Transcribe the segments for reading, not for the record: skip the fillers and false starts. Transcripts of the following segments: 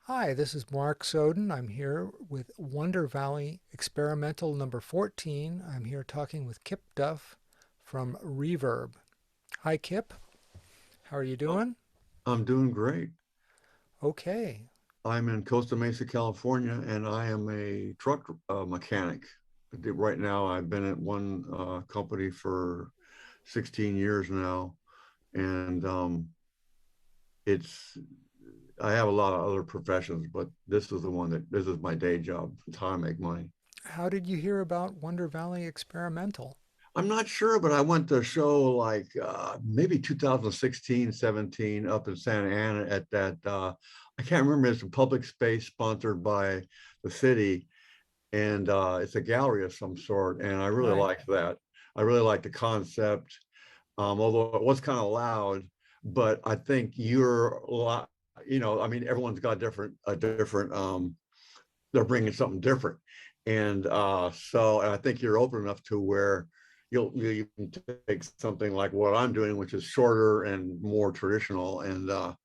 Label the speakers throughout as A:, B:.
A: Hi, this is Mark Soden. I'm here with Wonder Valley Experimental number 14. I'm here talking with Kip Duff from Reverb. Hi, Kip. How are you
B: Oh,
A: doing?
B: I'm doing great.
A: Okay.
B: I'm in Costa Mesa, California, and I am a truck mechanic. Right now, I've been at one company for 16 years now, and it's I have a lot of other professions, but this is my day job. It's how I make money.
A: How did you hear about Wonder Valley Experimental?
B: I'm not sure, but I went to a show like maybe 2016, 17 up in Santa Ana at that. I can't remember. It's a public space sponsored by the city, and it's a gallery of some sort. And I really
A: Right.
B: liked that. I really liked the concept, although it was kind of loud. But I think you're a lot. I mean, everyone's got a different. They're bringing something different, and and I think you're open enough to where you can take something like what I'm doing, which is shorter and more traditional, and I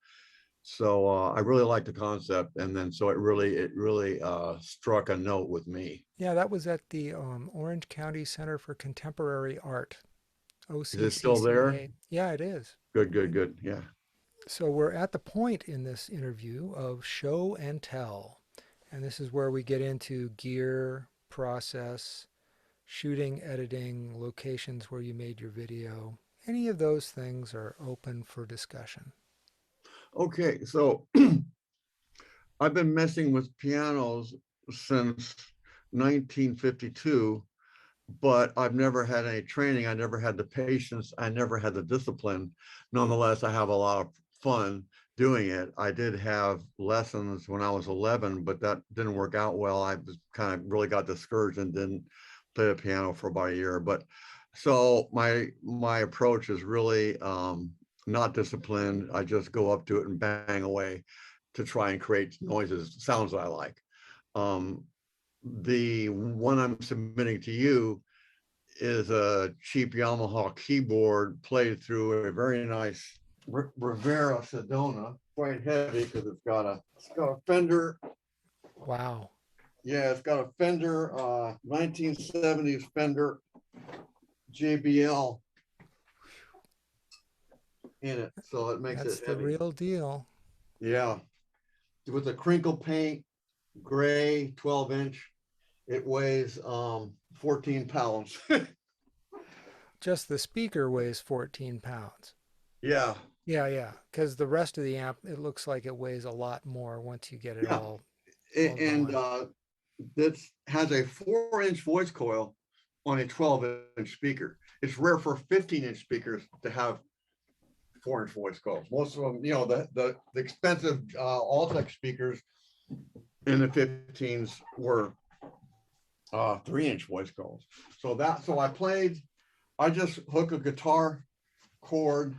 B: really like the concept, and then so it really struck a note with me.
A: Yeah, that was at the Orange County Center for Contemporary Art,
B: Is it still there?
A: OCCCA. Yeah, it is.
B: Good, good, good. Yeah.
A: So we're at the point in this interview of show and tell. And this is where we get into gear, process, shooting, editing, locations where you made your video. Any of those things are open for discussion.
B: Okay, so I've been messing with pianos since 1952, but I've never had any training. I never had the patience. I never had the discipline. Nonetheless, I have a lot of fun doing it. I did have lessons when I was 11, but that didn't work out well. I was kind of really got discouraged and didn't play the piano for about a year. But so my approach is really not disciplined. I just go up to it and bang away to try and create noises, sounds I like. Um, the one I'm submitting to you is a cheap Yamaha keyboard played through a very nice Rivera Sedona, quite heavy because it's got a Fender.
A: Wow.
B: Yeah, it's got a Fender 1970s Fender JBL in it, so it makes
A: That's
B: it
A: the
B: heavy.
A: real deal.
B: Yeah, with a crinkle paint, gray, 12-inch. It weighs 14 pounds.
A: Just the speaker weighs 14 pounds.
B: Yeah,
A: Yeah, yeah. Because the rest of the amp, it looks like it weighs a lot more once you get it
B: yeah,
A: all
B: and
A: going.
B: that has a 4-inch voice coil on a 12-inch speaker. It's rare for 15-inch speakers to have 4-inch voice coils. Most of them, the expensive Altec speakers in the 15s were 3-inch voice coils. I just hook a guitar cord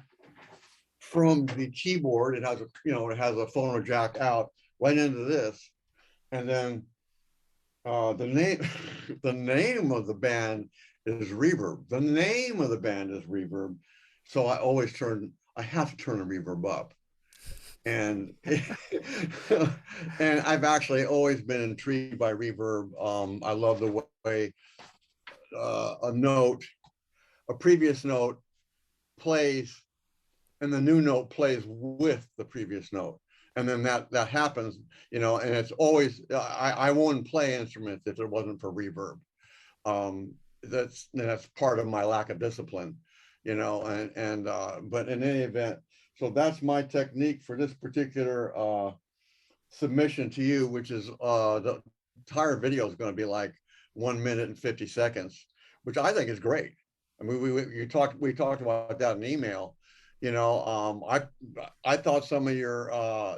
B: from the keyboard. It has a phono jack out right into this, and then the name the name of the band is Reverb. The name of the band is Reverb. So I have to turn the reverb up. And and I've actually always been intrigued by reverb. I love the way a previous note plays and the new note plays with the previous note, and then that happens, and it's always I wouldn't play instruments if it wasn't for reverb. That's part of my lack of discipline, and but in any event, so that's my technique for this particular submission to you, which is the entire video is going to be like 1 minute and 50 seconds, which I think is great. I mean, we talked about that in email. I thought some of your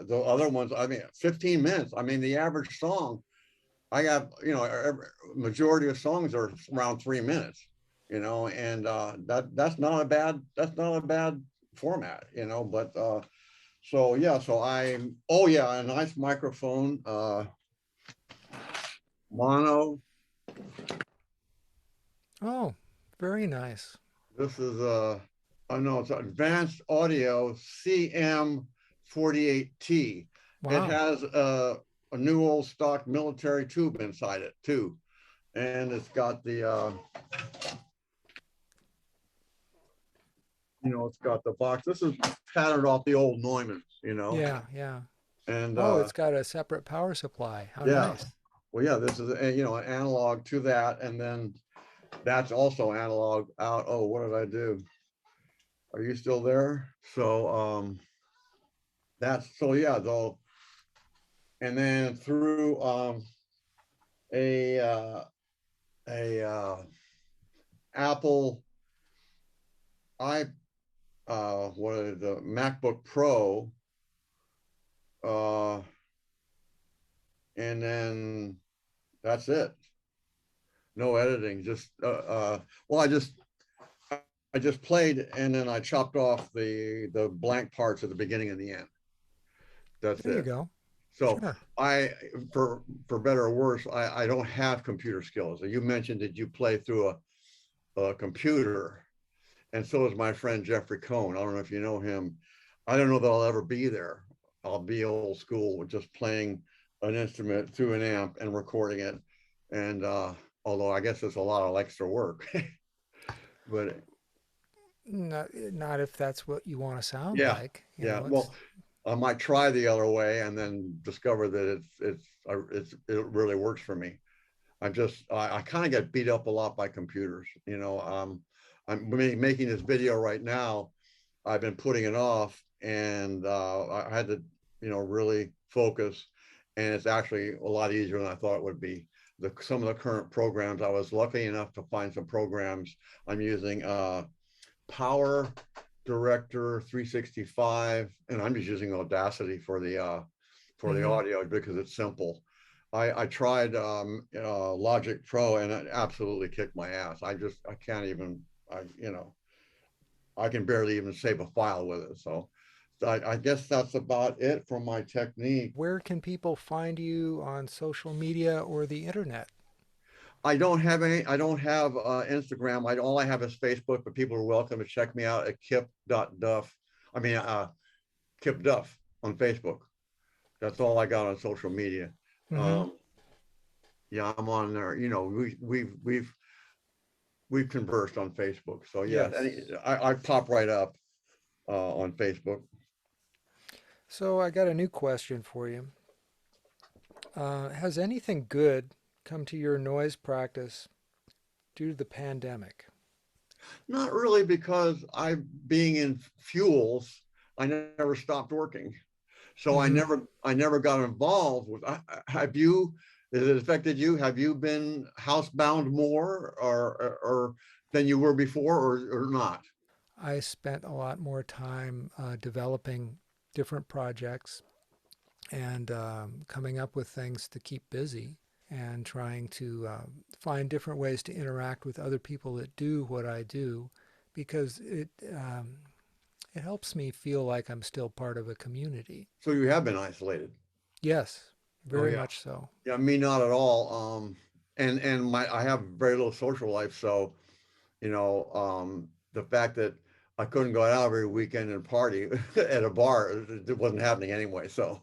B: the other ones. I mean, 15 minutes. I mean, the average song I got, majority of songs are around 3 minutes, and that's not a bad format, but so yeah, oh yeah, a nice microphone, mono.
A: Oh, very nice.
B: This is I know it's advanced audio CM48T. It
A: Wow.
B: has a new old stock military tube inside it too, and it's got the it's got the box. This is patterned off the old Neumann,
A: Yeah, yeah.
B: and
A: Oh, it's got a separate power supply. How
B: yeah.
A: nice.
B: Well, yeah, this is an analog to that, and then that's also analog out. Oh, what did I do? Are you still there? So that's so yeah, though, and then through a a Apple I what is the MacBook Pro, uh, and then that's it. No editing. Just well, I just played and then I chopped off the blank parts at the beginning and the end. That's
A: There you
B: it.
A: go.
B: So
A: Sure.
B: I, for better or worse, I don't have computer skills. You mentioned that you play through a computer, and so is my friend Jeffrey Cohn. I don't know if you know him. I don't know that I'll ever be there. I'll be old school with just playing an instrument through an amp and recording it. And although I guess it's a lot of extra work, but
A: Not if that's what you want to sound
B: yeah,
A: like. You
B: yeah.
A: know, it's
B: Well, I might try the other way and then discover that it really works for me. I kind of get beat up a lot by computers. I'm making this video right now. I've been putting it off, and I had to, really focus. And it's actually a lot easier than I thought it would be. Some of the current programs, I was lucky enough to find some programs. I'm using Power Director 365, and I'm just using Audacity for the
A: hmm
B: audio because it's simple. I tried Logic Pro and it absolutely kicked my ass. I can't even I can barely even save a file with it. So I guess that's about it for my technique.
A: where can people find you on social media or the internet?
B: I don't have Instagram. All I have is Facebook, but people are welcome to check me out at Kip.Duff. I mean, Kip Duff on Facebook. That's all I got on social media.
A: hmm
B: Um, yeah, I'm on there. We've conversed on Facebook. So yeah,
A: Yes.
B: I pop right up on Facebook.
A: So I got a new question for you. Has anything good come to your noise practice due to the pandemic?
B: Not really, because I, being in fuels, I never stopped working. So
A: hmm
B: I never got involved with. Have you? Has it affected you? Have you been housebound more, or than you were before, or not?
A: I spent a lot more time developing different projects and coming up with things to keep busy and trying to find different ways to interact with other people that do what I do because it helps me feel like I'm still part of a community.
B: So you have been isolated.
A: Yes,
B: Oh
A: very
B: yeah,
A: much so.
B: yeah. Me not at all. And my I have very little social life, so the fact that I couldn't go out every weekend and party at a bar, it wasn't happening anyway. So,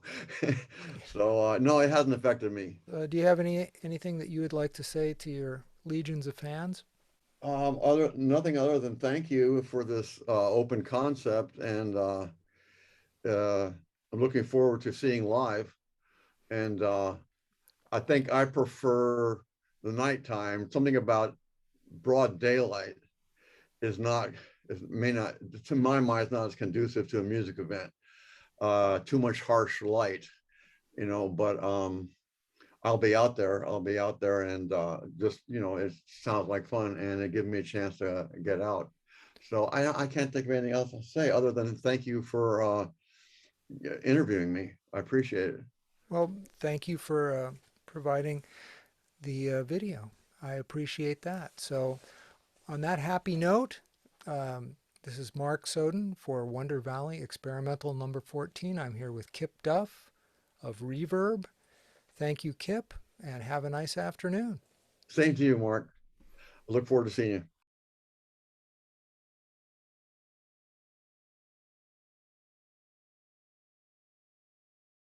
B: no, it hasn't affected me.
A: Do you have anything that you would like to say to your legions of fans?
B: Other Nothing other than thank you for this open concept, and uh, I'm looking forward to seeing live. And I think I prefer the nighttime. Something about broad daylight is not, may not, to my mind, is not as conducive to a music event. Too much harsh light, but I'll be out there. I'll be out there, and just it sounds like fun, and it gives me a chance to get out. So I can't think of anything else to say other than thank you for interviewing me. I appreciate it.
A: Well, thank you for providing the video. I appreciate that. So, on that happy note, this is Mark Soden for Wonder Valley Experimental number 14. I'm here with Kip Duff of Reverb. Thank you, Kip, and have a nice afternoon.
B: Same to you, Mark. I look forward to seeing you.